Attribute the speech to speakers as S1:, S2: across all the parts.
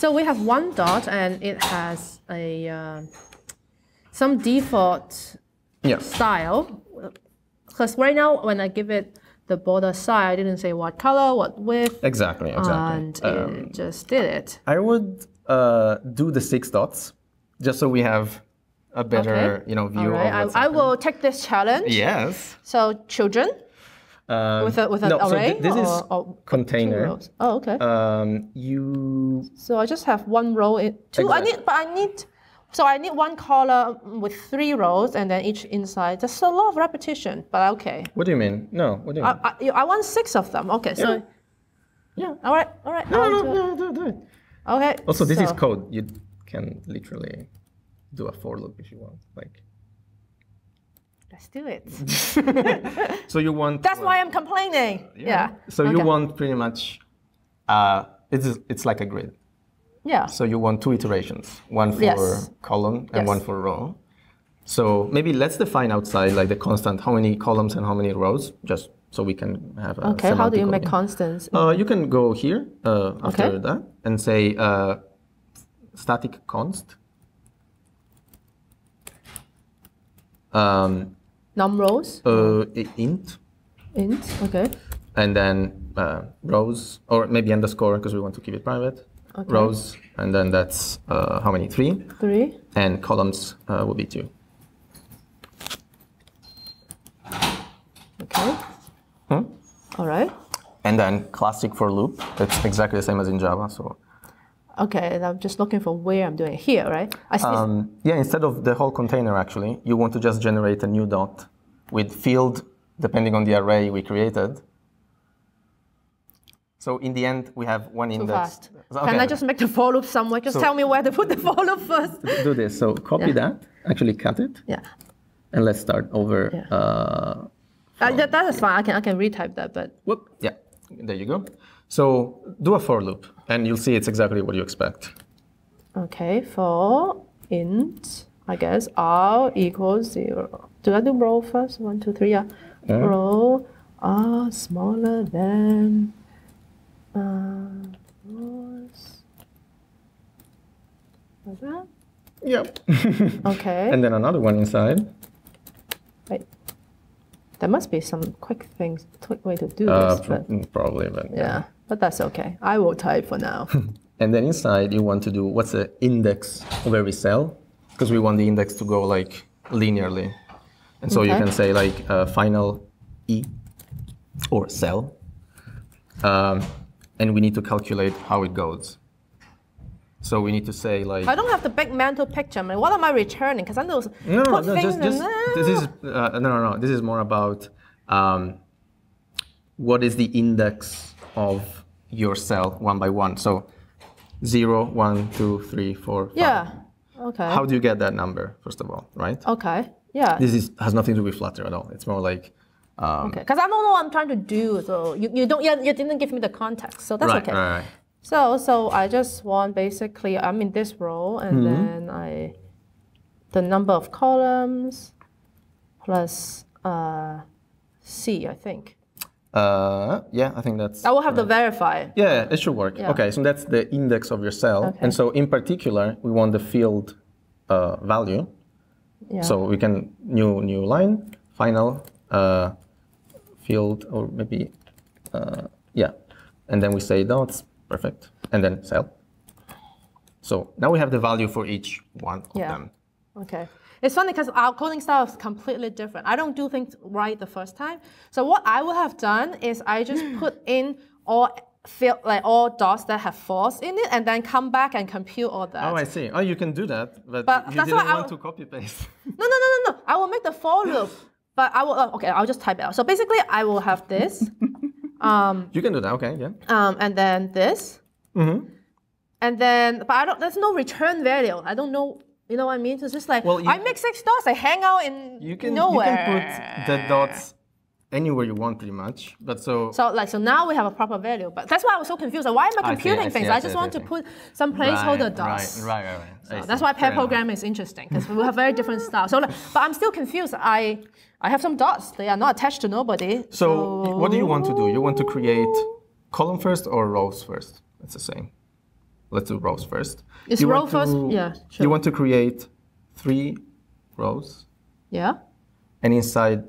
S1: So we have one dot, and it has a some default style. Because right now, when I give it the border size, I didn't say what color, what width.
S2: Exactly.
S1: And it just did it.
S2: I would do the 6 dots, just so we have a better view of what's
S1: I will take this challenge.
S2: Yes.
S1: So children with an array.
S2: So this is container.
S1: Oh, okay. So I just have one row. Two.
S2: Exactly.
S1: I need one column with 3 rows, and then each inside. That's a lot of repetition, but okay.
S2: What do you mean? No. What do you mean?
S1: I want 6 of them. Okay. So.
S2: Yeah.
S1: All right.
S2: No, do it.
S1: Okay.
S2: Also, this is code. You can literally do a for loop if you want. Like.
S1: Let's do it.
S2: So you want.
S1: That's why I'm complaining. Yeah.
S2: So you want pretty much. It's like a grid.
S1: Yeah.
S2: So you want 2 iterations, one for column and one for row. So maybe let's define outside like the constant, how many columns and how many rows, just so we can have a
S1: Okay, how do you make constants?
S2: You can go here after that and say static const.
S1: Num rows?
S2: Int.
S1: Int, okay.
S2: And then rows, or maybe underscore because we want to keep it private. Okay. Rows, and then that's how many? 3?
S1: 3.
S2: And columns will be 2.
S1: Okay. All right.
S2: And then classic for loop. It's exactly the same as in Java. So.
S1: Okay, and I'm just looking for where I'm doing it here, right?
S2: Yeah, instead of the whole container, actually, you want to just generate a new dot with field depending on the array we created. So in the end, we have one index.
S1: Fast. Okay. Can I just make the for loop somewhere? Just tell me where to put the for loop first.
S2: Do this. So copy that, actually cut it.
S1: Yeah.
S2: And let's start over.
S1: Yeah. That is fine. I can retype that, but.
S2: Whoop. Yeah. There you go. So do a for loop, and you'll see it's exactly what you expect.
S1: Okay. For int, I guess r equals 0. Do I do row first? 1, 2, 3. Yeah. Row r smaller than. Like that?
S2: Yep.
S1: Okay.
S2: And then another one inside.
S1: Wait. There must be some quick way to do this.
S2: Probably, but
S1: yeah. But that's okay. I will type for now.
S2: And then inside you want to do what's the index of every cell, because we want the index to go like linearly. And so you can say like final E or cell. And we need to calculate how it goes. So we need to say like.
S1: I don't have the big mental picture. I mean, what am I returning? Because I know.
S2: No. This is more about what is the index of your cell one by one. So 0, 1, 2, 3, 4, 5.
S1: Yeah. Okay.
S2: How do you get that number, first of all, right?
S1: Okay. Yeah.
S2: This has nothing to do with Flutter at all. It's more like.
S1: Okay, because I don't know what I'm trying to do, so you didn't give me the context, so that's okay.
S2: Right.
S1: So I just want basically I'm in this row, and then the number of columns plus C, I think.
S2: Yeah, I think that's.
S1: I will have to verify.
S2: Yeah, it should work. Yeah. Okay, so that's the index of your cell, and so in particular we want the field value. Yeah. So we can new line final. Field or maybe and then we say dots, perfect, and then cell. So now we have the value for each one of them. Okay.
S1: It's funny because our coding style is completely different. I don't do things right the first time. So what I would have done is I just put in all dots that have false in it, and then come back and compute all that.
S2: Oh, I see. Oh, you can do that, but you didn't want to copy paste.
S1: No. I will make the for loop. But I will, I'll just type it out. So basically, I will have this.
S2: You can do that, okay, yeah.
S1: And then this. And then, but there's no return value. I don't know, you know what I mean? So it's just like, I make 6 dots, I hang out in nowhere.
S2: You can put the dots anywhere you want, pretty much. But so
S1: now we have a proper value. But that's why I was so confused. Like, why am I computing things? I just want to put some placeholder dots.
S2: Right.
S1: So that's why pair programming is interesting, because we have very different styles. So, but I'm still confused. I have some dots. They are not attached to nobody.
S2: So what do you want to do? You want to create column first or rows first? It's the same. let's do rows first.
S1: Is row first? Yeah, sure.
S2: You want to create 3 rows.
S1: Yeah.
S2: And inside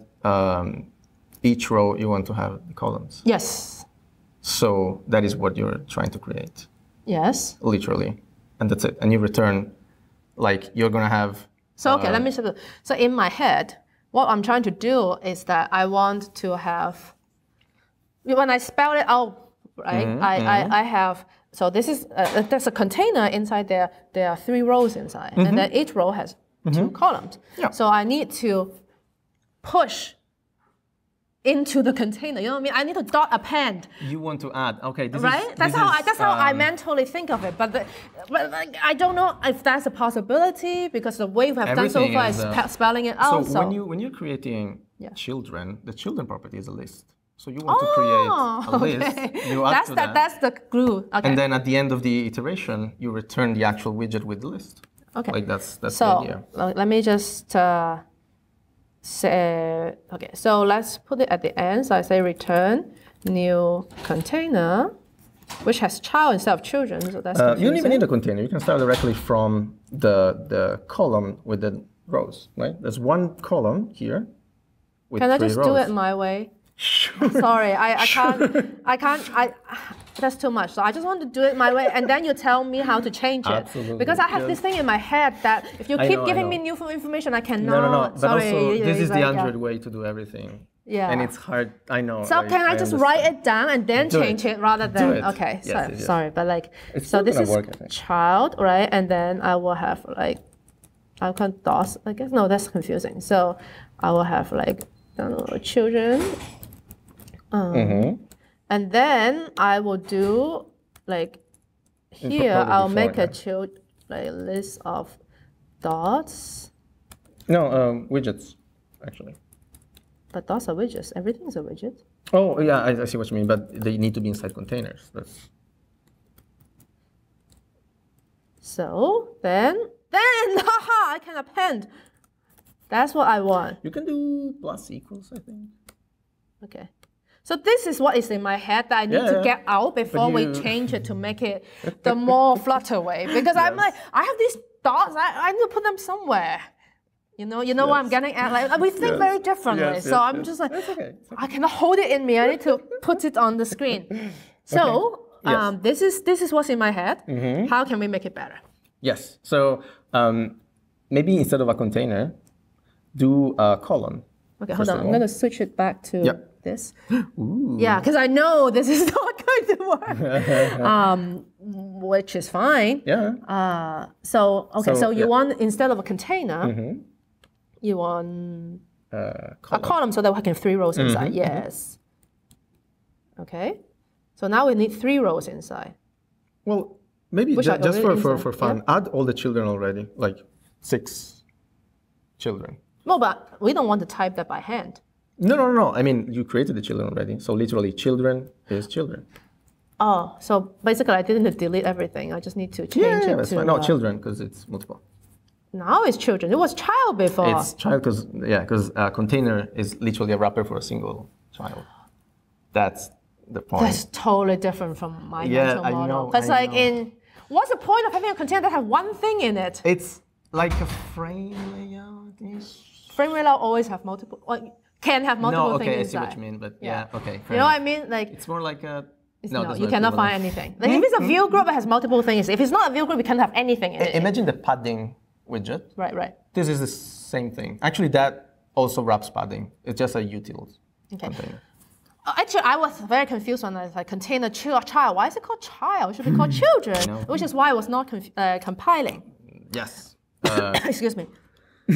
S2: each row, you want to have the columns.
S1: Yes.
S2: So that is what you're trying to create.
S1: Yes.
S2: Literally. And that's it. And you return, like, you're going to have...
S1: So, okay, let me show you. So in my head, what I'm trying to do is that I want to have... When I spell it out, right, I have... So this is... there's a container inside there. There are 3 rows inside. And then each row has 2 columns. Yeah. So I need to push into the container. You know what I mean? I need to dot append.
S2: You want to add. Okay. This
S1: right?
S2: Is,
S1: that's how I mentally think of it. But like, I don't know if that's a possibility because the way we have done so far is spelling it out.
S2: So when you're creating children, the children property is a list. So you want to create a list. You add to that.
S1: That's the glue. Okay.
S2: And then at the end of the iteration, you return the actual widget with the list.
S1: Okay.
S2: Like that's the idea.
S1: So let me just say, okay, so let's put it at the end. So I say return new container, which has child instead of children. So that's
S2: you don't even need a container. You can start directly from the column with the rows, right? There's one column here with 3 rows.
S1: Can I just do it my way?
S2: Sure.
S1: Sorry, I can't. That's too much. So I just want to do it my way, and then you tell me how to change it.
S2: Absolutely.
S1: Because I have this thing in my head that if you keep giving me new information, I cannot.
S2: No. But also, this is the Android way to do everything.
S1: Yeah.
S2: And it's hard. I know.
S1: So can I just write it down and then change it rather than?
S2: Do it.
S1: Okay.
S2: Yes.
S1: Sorry, but like,
S2: so
S1: this is child, right? And then I will have like, I can dots. I guess no, that's confusing. So I will have like, I don't know, children. And then I will do like here. I'll make a list of dots.
S2: No, widgets, actually.
S1: But dots are widgets. Everything's a widget.
S2: Oh yeah, I see what you mean. But they need to be inside containers.
S1: So then, haha! I can append. That's what I want.
S2: You can do plus equals, I think.
S1: Okay. So this is what is in my head that I need to get out before we change it to make it the more Flutter way. Because I'm like, I have these dots, I need to put them somewhere. You know what I'm getting at? Like we think very differently. So I'm just like,
S2: okay.
S1: I cannot hold it in me. I need to put it on the screen. So this is what's in my head. How can we make it better?
S2: Yes. So maybe instead of a container, do a column.
S1: Okay, hold on. I'm going to switch it back to this. Ooh. Yeah, because I know this is not going to work, which is fine.
S2: Yeah.
S1: So you want, instead of a container, you want a column so that we can 3 rows inside. Yes. Okay. So now we need 3 rows inside.
S2: Well, maybe just for fun, add all the children already, like 6 children.
S1: No, but we don't want to type that by hand.
S2: No. I mean, you created the children already. So literally, children is children.
S1: Oh, so basically, I didn't delete everything. I just need to change it
S2: that's
S1: to...
S2: fine. No, children, because it's multiple.
S1: Now it's children. It was child before.
S2: It's child because container is literally a wrapper for a single child. That's the point.
S1: That's totally different from my mental model. Because what's the point of having a container that has one thing in it?
S2: It's like a frame layout.
S1: Frame layout always have multiple. Can have multiple things inside.
S2: I see what you mean, but okay.
S1: You know what I mean? Like
S2: it's more like a.
S1: No, you cannot find anything. Like if it's a view group, it has multiple things. If it's not a view group, you can't have anything in it.
S2: Imagine the padding widget.
S1: Right.
S2: This is the same thing. Actually, that also wraps padding. It's just a utils container.
S1: Actually, I was very confused when I was like container child. Why is it called child? It should be called children, which is why I was not compiling.
S2: Yes.
S1: Excuse me.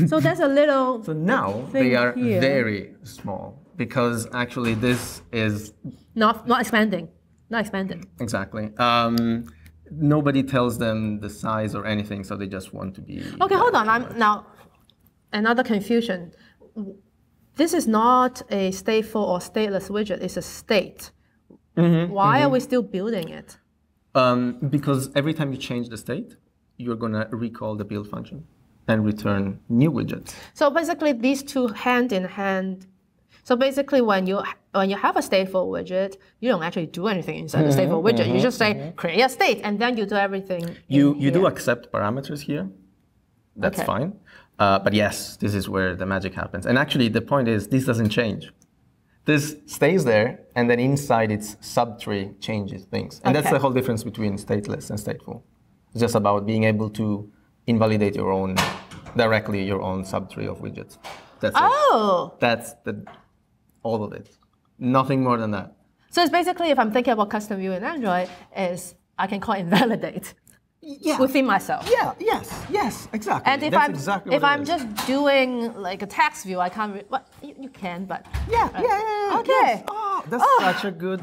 S1: So there's a little.
S2: So now they are very small because actually this is
S1: not expanding. Not expanded.
S2: Exactly. Nobody tells them the size or anything, so they just want to be.
S1: Okay, hold on. Now another confusion. This is not a stateful or stateless widget. It's a state. Why are we still building it?
S2: Because every time you change the state, you're gonna recall the build function and return new widgets.
S1: So basically, these two hand in hand. So basically, when you have a stateful widget, you don't actually do anything inside the stateful widget. You just say create a state, and then you do everything.
S2: You do accept parameters here. That's fine. But yes, this is where the magic happens. And actually, the point is this doesn't change. This stays there, and then inside its subtree changes things. And that's the whole difference between stateless and stateful. It's just about being able to invalidate your own subtree of widgets. That's it. That's all of it. Nothing more than that.
S1: So it's basically, if I'm thinking about custom view in Android, is I can call invalidate within myself.
S2: Yes, exactly.
S1: And if I'm just doing like a text view, I can't. You can, but Okay.
S2: Yes. Oh, that's such a good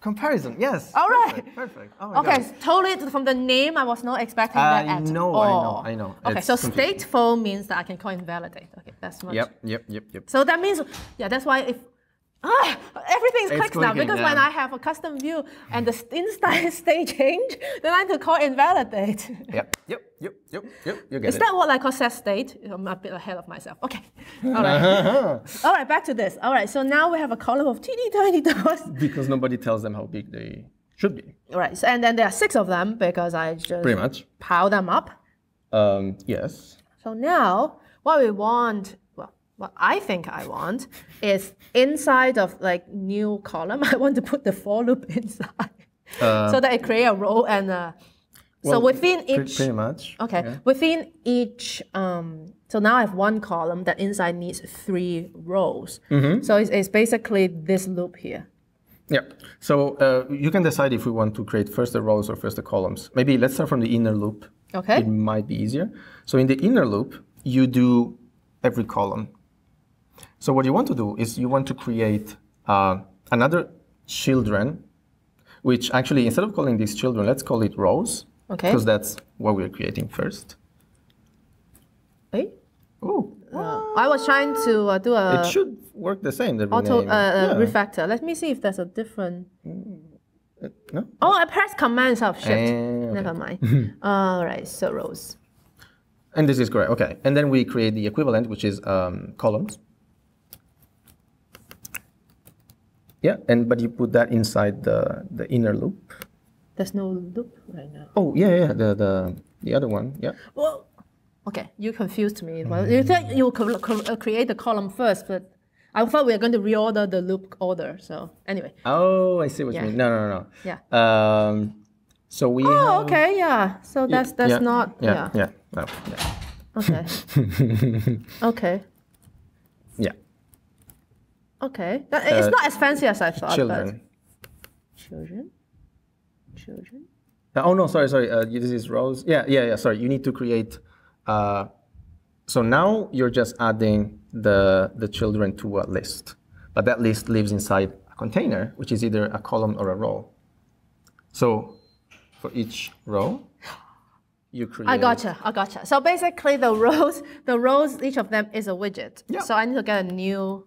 S2: comparison. Yes.
S1: All right.
S2: Perfect. Oh
S1: my gosh. Totally. From the name, I was not expecting that at all.
S2: I know.
S1: Okay, so stateful means that I can call invalidate. Okay, that's much.
S2: Yep.
S1: So that means, that's why if everything's clicked now, because when I have a custom view and the inside state change, then I have to call invalidate.
S2: Yep. You get
S1: Is that what I call set state? I'm a bit ahead of myself. Okay. All right. All right, back to this. All right, so now we have a column of teeny tiny dots.
S2: Because nobody tells them how big they should be.
S1: Right, so, and then there are 6 of them because I just
S2: pretty much
S1: pile them up.
S2: Yes.
S1: So now what we want, what I think I want is inside of like new column, I want to put the for loop inside so that I create a row and so within each
S2: pretty much.
S1: Okay, within each so now I have one column that inside needs 3 rows. So it's basically this loop here.
S2: Yeah. So you can decide if we want to create first the rows or first the columns. Maybe let's start from the inner loop.
S1: Okay.
S2: It might be easier. So in the inner loop, you do every column. So what you want to do is you want to create another children, which actually, instead of calling these children, let's call it rows. Okay. Because that's what we're creating first.
S1: Hey?
S2: Oh.
S1: I was trying to do a...
S2: It should work the same. The
S1: refactor. Let me see if there's a different...
S2: No?
S1: Oh, I pressed Command Shift. Never mind. All right, so rows.
S2: And this is correct. Okay. And then we create the equivalent, which is columns. Yeah, but you put that inside the inner loop.
S1: There's no loop right now.
S2: Oh yeah, the other one. Yeah.
S1: Well, okay, you confused me. Well, you said you create the column first, but I thought we were going to reorder the loop order. So anyway.
S2: Oh, I see what you mean. No.
S1: Yeah.
S2: So we.
S1: Oh, okay, yeah. So that's not.
S2: Yeah. No, yeah.
S1: Okay. Okay.
S2: Yeah.
S1: Okay. It's not as fancy as I thought.
S2: Children.
S1: Children.
S2: Oh no, sorry. This is rows. Yeah. Sorry, you need to create. So now you're just adding the children to a list, but that list lives inside a container, which is either a column or a row. So for each row, you create.
S1: I gotcha. So basically, the rows, each of them is a widget. Yeah. So I need to get a new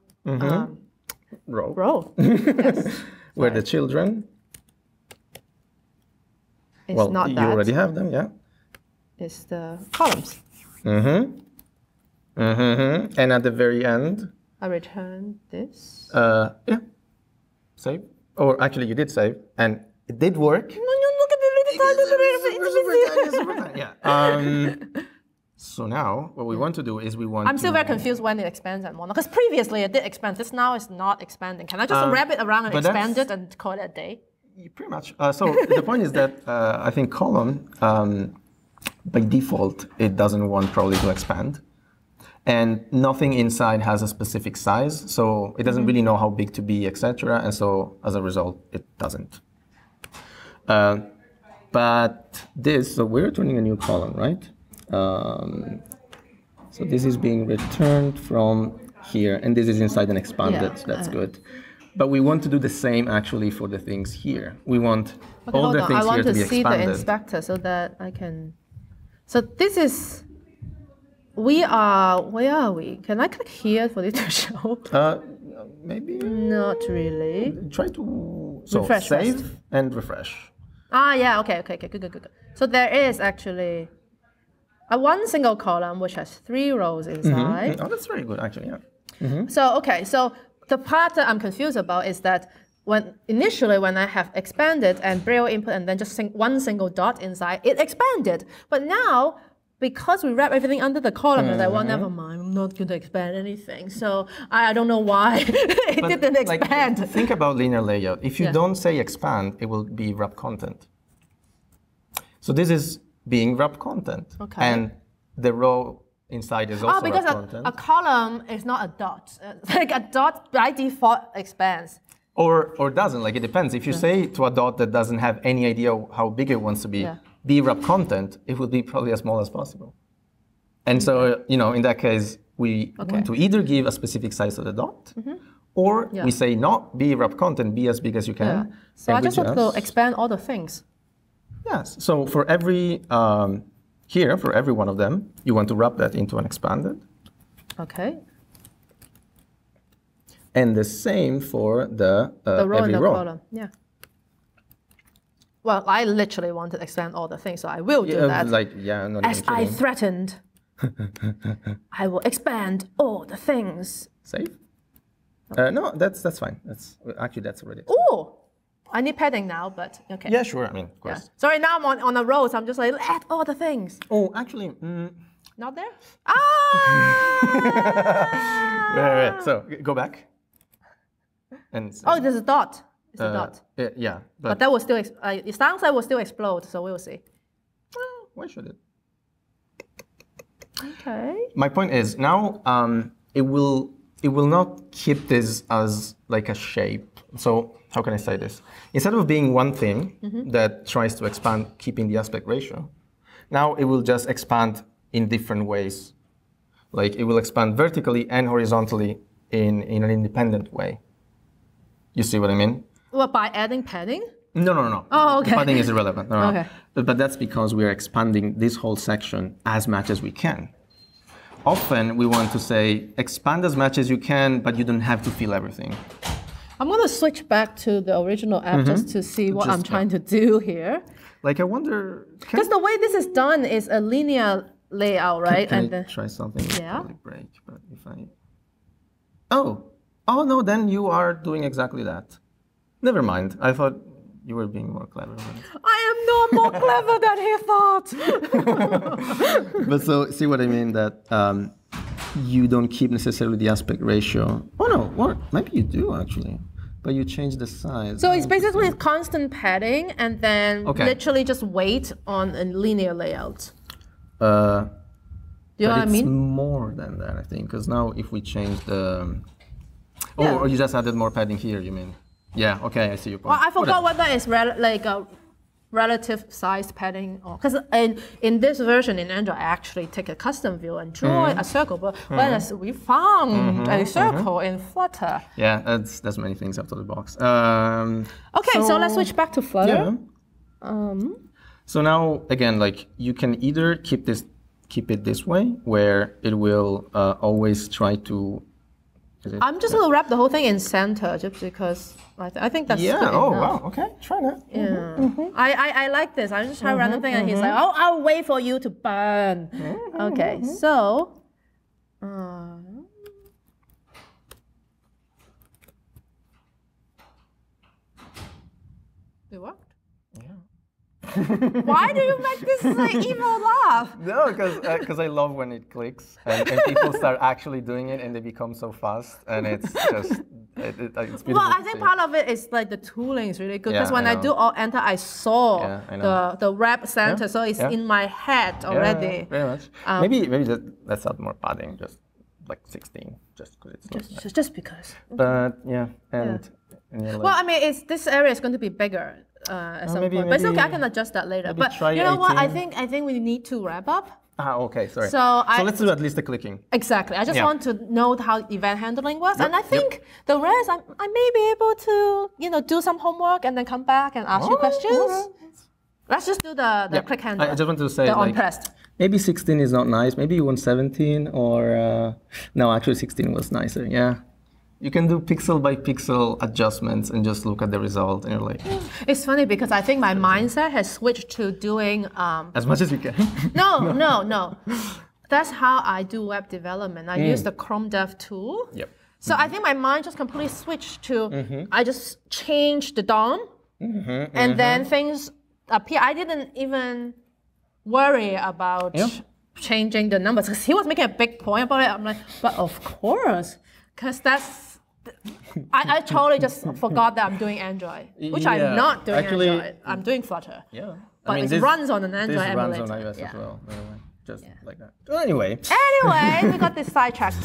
S1: row. Yes.
S2: Where the children.
S1: It's
S2: well,
S1: not
S2: you
S1: that.
S2: already have them, yeah.
S1: It's the columns.
S2: And at the very end,
S1: I return this.
S2: Yeah. Save. Or actually, you did save, and it did work.
S1: No, look at the
S2: Yeah. So now, what we want to do is
S1: I'm still very confused when it expands and whatnot. Because previously it did expand. This now is not expanding. Can I just wrap it around and expand it and call it a day?
S2: Pretty much. So the point is that I think column, by default, it doesn't want probably to expand. And nothing inside has a specific size. So it doesn't really know how big to be, etc. And so as a result, it doesn't. But this, so we're returning a new column, right? So this is being returned from here, and this is inside and expanded, so that's good. But we want to do the same actually for the things here. We want all the things here to be expanded. I want to see the
S1: inspector so that I can... So this is... where are we? Can I click here for it to show?
S2: Maybe...
S1: Not really.
S2: Try to... So
S1: refresh
S2: save
S1: first.
S2: And refresh.
S1: Yeah, okay, good. So there is actually one single column which has 3 rows inside.
S2: Oh, that's very good actually, yeah.
S1: So, okay, so the part that I'm confused about is that initially when I have expanded and Braille input and then just one single dot inside, it expanded. But now, because we wrap everything under the column, it's like, well, never mind, I'm not going to expand anything. So I don't know why it didn't expand.
S2: Like, think about linear layout. If you don't say expand, it will be wrap content. So this is being wrap content. Okay. And the row inside is also wrap content.
S1: Because a column is not a dot. Like a dot by default expands.
S2: Or doesn't, like it depends. If you say to a dot that doesn't have any idea how big it wants to be wrap content, it will be probably as small as possible. And so, in that case, we want to either give a specific size to the dot, or we say not be wrap content, be as big as you can.
S1: Yeah. So I just want to expand all the things.
S2: Yes. So for every, here, for every one of them, you want to wrap that into an expanded.
S1: Okay.
S2: And the same for the
S1: row
S2: every
S1: and the
S2: row.
S1: column. Yeah. Well, I literally want to expand all the things, so I will do that.
S2: As
S1: I threatened, I will expand all the things.
S2: Save? No, that's fine. That's already.
S1: Oh, I need padding now, but okay.
S2: Yeah, sure. I mean, of course.
S1: Yeah. Sorry, now I'm on a row, so I'm just like, add all the things.
S2: Oh, actually.
S1: Not there? Ah!
S2: Right. So go back. And
S1: there's a dot. It's a dot.
S2: Yeah.
S1: But that will still, it sounds like it will still explode, so we'll see.
S2: Well, why should it?
S1: Okay.
S2: My point is, now it will not keep this as like a shape. So how can I say this? Instead of being one thing that tries to expand, keeping the aspect ratio, now it will just expand in different ways. Like it will expand vertically and horizontally in an independent way. You see what I mean?
S1: Well, by adding padding?
S2: No.
S1: Oh, okay.
S2: Padding is irrelevant. No.
S1: Okay.
S2: But that's because we are expanding this whole section as much as we can. Often we want to say, expand as much as you can, but you don't have to fill everything.
S1: I'm going to switch back to the original app just to see what I'm trying to do here.
S2: Like, I wonder...
S1: Because the way this is done is a linear layout, right?
S2: Can I try something?
S1: Yeah.
S2: Break, but if I... Oh, no, then you are doing exactly that. Never mind. I thought you were being more clever.
S1: I am not more clever than he thought.
S2: But so, see what I mean? That you don't keep necessarily the aspect ratio. Oh, no, or maybe you do, actually. But you change the size.
S1: So it's basically constant padding and then literally just wait on a linear layout.
S2: Do you
S1: know what I mean?
S2: It's more than that, I think. Because now if we change the... Oh, or you just added more padding here, you mean? Yeah, okay, I see your point.
S1: Well, I forgot whether it's like a relative size padding or... Because in this version in Android, I actually take a custom view and draw a circle. But whereas we found a circle in Flutter.
S2: Yeah, that's many things out of the box.
S1: Okay, so let's switch back to Flutter.
S2: Yeah. So now, again, like you can either keep it this way, where it will always try to...
S1: I'm just going to wrap the whole thing in center, just because I think that's good enough.
S2: Wow, okay, try that.
S1: Yeah. I like this. I just try random thing, and he's like, oh, I'll wait for you to burn. Okay, so... it worked?
S2: Yeah.
S1: Why do you make this like evil laugh?
S2: No, because I love when it clicks and people start actually doing it and they become so fast and it's just it's beautiful.
S1: Well, I think part of it is like the tooling is really good because when I do Alt Enter, I saw the wrap center, so it's in my head already.
S2: Yeah, very much. Maybe let's add more padding, just like 16, just because it's
S1: just because.
S2: But yeah, and like,
S1: well, I mean, this area is going to be bigger. At some point. But it's okay, I can adjust that later. But you know what? I think we need to wrap up.
S2: Okay, sorry.
S1: So
S2: let's do at least the clicking.
S1: Exactly. I just want to know how event handling works, and I think the rest I may be able to do some homework and then come back and ask you questions. Let's just do the click handle.
S2: I just want to say
S1: the unpressed.
S2: Maybe 16 is not nice. Maybe you want 17 or no, actually 16 was nicer. Yeah. You can do pixel by pixel adjustments and just look at the result and you're like...
S1: It's funny because I think my mindset has switched to doing...
S2: as much as you can.
S1: No. That's how I do web development. I use the Chrome Dev tool.
S2: Yep.
S1: So I think my mind just completely switched to, I just changed the DOM, and then things appear. I didn't even worry about changing the numbers, because he was making a big point about it. I'm like, but of course, because that's, I totally just forgot that I'm doing Android, which I'm not doing Android. I'm doing Flutter.
S2: Yeah.
S1: But it runs on an Android emulator.
S2: This runs on iOS as well, by the way. Just like that. So anyway,
S1: we got this sidetracked.